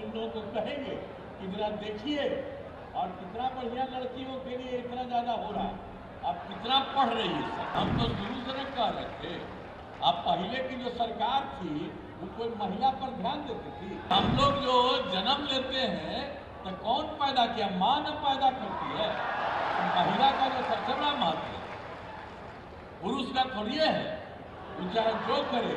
इन लोगों को कहेंगे कि जरा देखिए और कितना बढ़िया लड़कियों के लिए इतना ज्यादा हो रहा है। अब कितना पढ़ रही है सर, हम तो शुरू से न कह रहे थे। अब पहले की जो सरकार थी वो कोई महिला पर ध्यान देती थी। हम लोग जो जन्म लेते हैं तो कौन पैदा किया, माँ न पैदा करती है। तो महिला का जो सबसे बड़ा महत्व है पुरुष का थोड़ी है, वो चाहे जो करे।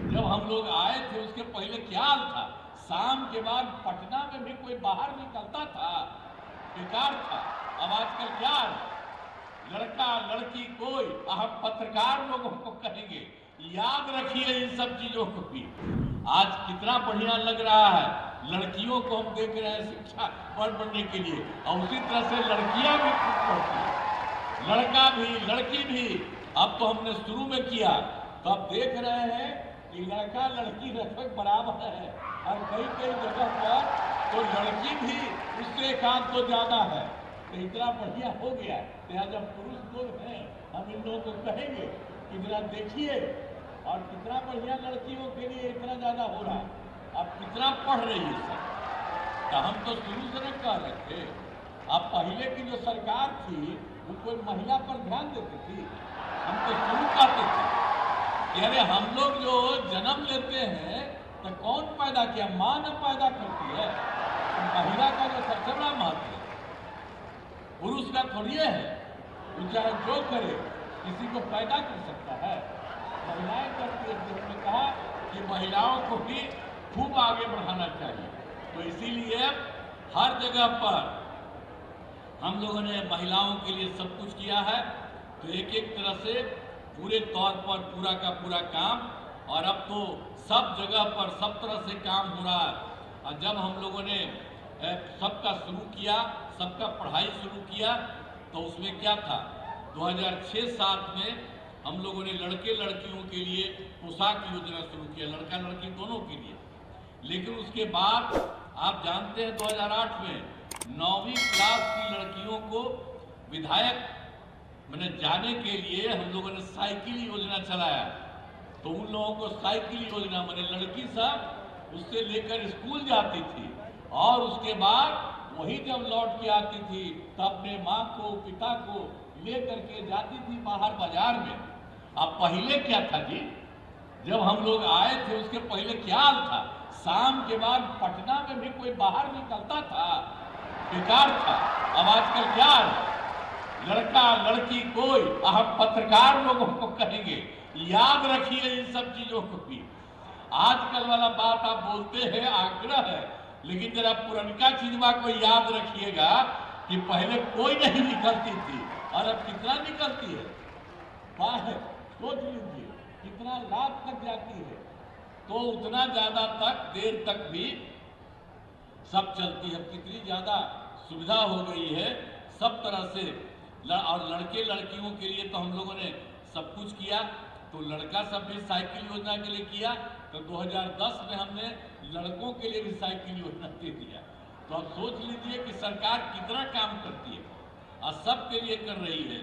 जब हम लोग आए थे उसके पहले क्या हाल था, शाम के बाद पटना में भी कोई बाहर निकलता था, बेकार था। अब आजकल क्या है, लड़का लड़की कोई, हम पत्रकार लोगों को कहेंगे याद रखिए इन सब चीजों को भी। आज कितना बढ़िया लग रहा है, लड़कियों को हम देख रहे हैं शिक्षा बढ़ने के लिए, और उसी तरह से लड़कियां भी खूब पढ़ती है, लड़का भी लड़की भी। अब तो हमने शुरू में किया तो अब देख रहे हैं कि लड़का लड़की लगभग बराबर है, और कई कई जगह पर तो लड़की भी उससे एक आध तो ज्यादा है। तो इतना बढ़िया हो गया। तो जब पुरुष लोग हैं हम इन लोगों को कहेंगे कि जरा देखिए और कितना बढ़िया लड़कियों के लिए इतना ज्यादा हो रहा है। अब कितना पढ़ रही है सर, तो हम तो शुरू से न कह रहे थे। अब पहले की जो सरकार थी वो कोई महिला पर ध्यान देती थी। हम तो शुरू कहते थे कि अरे हम लोग जो जन्म लेते हैं तो कौन पैदा किया, माँ न पैदा करती है। तो महिला का जो सबसे बड़ा महत्व है पुरुष का थोड़ी है, वो चाहे जो करे किसी को पैदा कर सकता है, महिलाएं करती है। हमने कहा कि महिलाओं को भी खूब आगे बढ़ाना चाहिए। तो इसीलिए हर जगह पर हम लोगों ने महिलाओं के लिए सब कुछ किया है। तो एक एक तरह से पूरे तौर पर पूरा का पूरा काम, और अब तो सब जगह पर सब तरह से काम हो रहा है। और जब हम लोगों ने सबका शुरू किया, सबका पढ़ाई शुरू किया, तो उसमें क्या था, 2006-07 में हम लोगों ने लड़के लड़कियों के लिए पोशाक योजना शुरू किया, लड़का लड़की दोनों के लिए। लेकिन उसके बाद आप जानते हैं 2008 में 9वीं क्लास की लड़कियों को विधायक मैंने जाने के लिए हम लोगों ने साइकिल योजना चलाया। तो उन लोगों को साइकिल योजना मैंने लड़की सब उससे लेकर स्कूल जाती थी, और उसके बाद वही जब लौट के आती थी तो अपने माँ को पिता को ले करके जाती थी बाहर बाजार में। अब पहले क्या था जी, जब हम लोग आए थे उसके पहले क्या हाल था, शाम के बाद पटना में भी कोई बाहर निकलता था, बेकार था। अब आजकल क्या है, लड़का लड़की कोई, हम पत्रकार लोगों को कहेंगे याद रखिए इन सब चीजों को भी। आजकल वाला बात आप बोलते हैं, आग्रह है, लेकिन जरा पुरनका चीजवा को याद रखिएगा कि पहले कोई नहीं निकलती थी और अब कितना निकलती है। बाहर सोच लीजिए कितना लाख तक जाती है, तो उतना ज्यादा तक देर तक भी सब चलती है। कितनी ज्यादा सुविधा हो गई है सब तरह से। और लड़के लड़कियों के लिए तो हम लोगों ने सब कुछ किया। तो लड़का सब भी साइकिल योजना के लिए किया, तो 2010 में हमने लड़कों के लिए भी साइकिल योजना दे दिया। तो अब सोच लीजिए कि सरकार कितना काम करती है और सब के लिए कर रही है।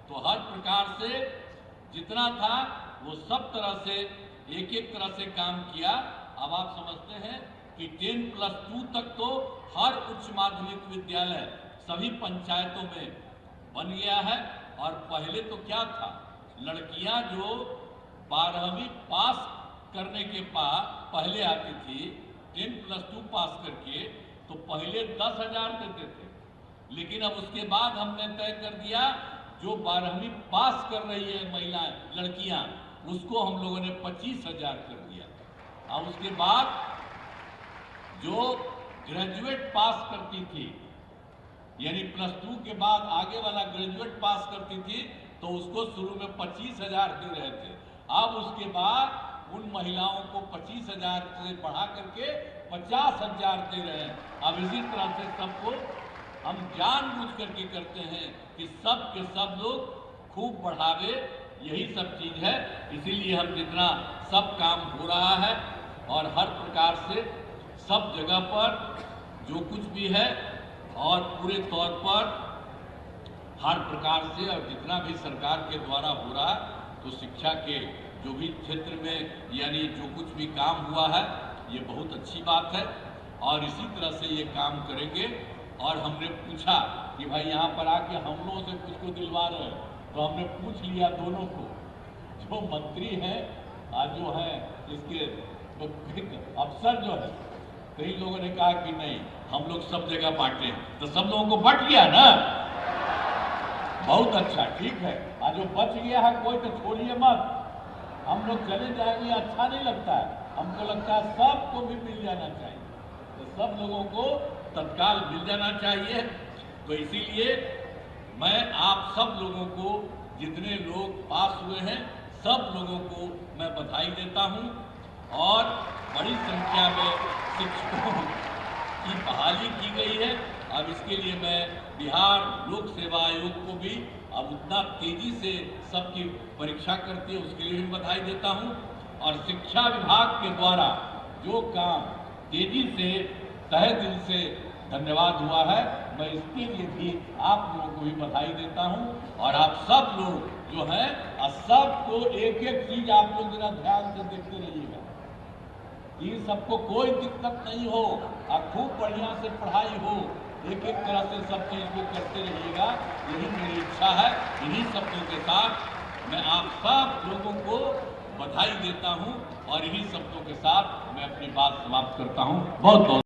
तो हर प्रकार से जितना था वो सब तरह से एक एक तरह से काम किया। अब आप समझते हैं कि 10+2 तक तो हर उच्च माध्यमिक विद्यालय सभी पंचायतों में बन गया है। और पहले तो क्या था, लड़कियां जो 12वीं पास करने के पहले आती थी, 10+2 पास करके, तो पहले 10,000 देते थे। लेकिन अब उसके बाद हमने तय कर दिया जो 12वीं पास कर रही है महिलाएं लड़कियां, उसको हम लोगों ने 25,000 कर दिया। अब उसके बाद जो ग्रेजुएट पास करती थी, यानी +2 के बाद आगे वाला ग्रेजुएट पास करती थी, तो उसको शुरू में 25,000 दे रहे थे। अब उसके बाद उन महिलाओं को 25,000 से बढ़ा करके 50,000 दे रहे हैं। अब इसी तरह से सबको हम जानबूझ करके करते हैं कि सब के सब लोग खूब बढ़ावे, यही सब चीज है। इसीलिए हम जितना सब काम हो रहा है और हर प्रकार से सब जगह पर जो कुछ भी है और पूरे तौर पर हर प्रकार से और जितना भी सरकार के द्वारा हो रहा है, तो शिक्षा के जो भी क्षेत्र में यानी जो कुछ भी काम हुआ है ये बहुत अच्छी बात है। और इसी तरह से ये काम करेंगे। और हमने पूछा कि भाई यहाँ पर आके हम लोगों से कुछ को दिलवा रहे हैं, तो हमने पूछ लिया दोनों को, जो मंत्री हैं और जो है इसके अफसर जो है, कई लोगों ने कहा कि नहीं हम लोग सब जगह बांटे हैं, तो सब लोगों को बट गया ना, बहुत अच्छा, ठीक है। और जो बच गया है कोई तो छोड़िए मत, हम लोग चले जाएंगे, अच्छा नहीं लगता है, हमको लगता है सबको भी मिल जाना चाहिए, तो सब लोगों को तत्काल मिल जाना चाहिए। तो इसीलिए मैं आप सब लोगों को, जितने लोग पास हुए हैं, सब लोगों को मैं बधाई देता हूं। और बड़ी संख्या में शिक्षकों की बहाली की गई है। अब इसके लिए मैं बिहार लोक सेवा आयोग को भी अब उतना तेजी से सबकी परीक्षा करती है उसके लिए भी बधाई देता हूं। और शिक्षा विभाग के द्वारा जो काम तेजी से तहे दिल से धन्यवाद हुआ है, मैं इसके लिए भी आप लोगों को भी बधाई देता हूं। और आप सब लोग जो हैं, सबको एक एक चीज आप लोग जरा ध्यान से देखते रहिएगा, इन सबको कोई दिक्कत नहीं हो और खूब बढ़िया से पढ़ाई हो, एक एक तरह से सब चीज को करते रहिएगा, यही मेरी इच्छा है। इन्हीं शब्दों के साथ मैं आप सब लोगों को बधाई देता हूं और इन्हीं शब्दों के साथ मैं अपनी बात समाप्त करता हूं। बहुत बहुत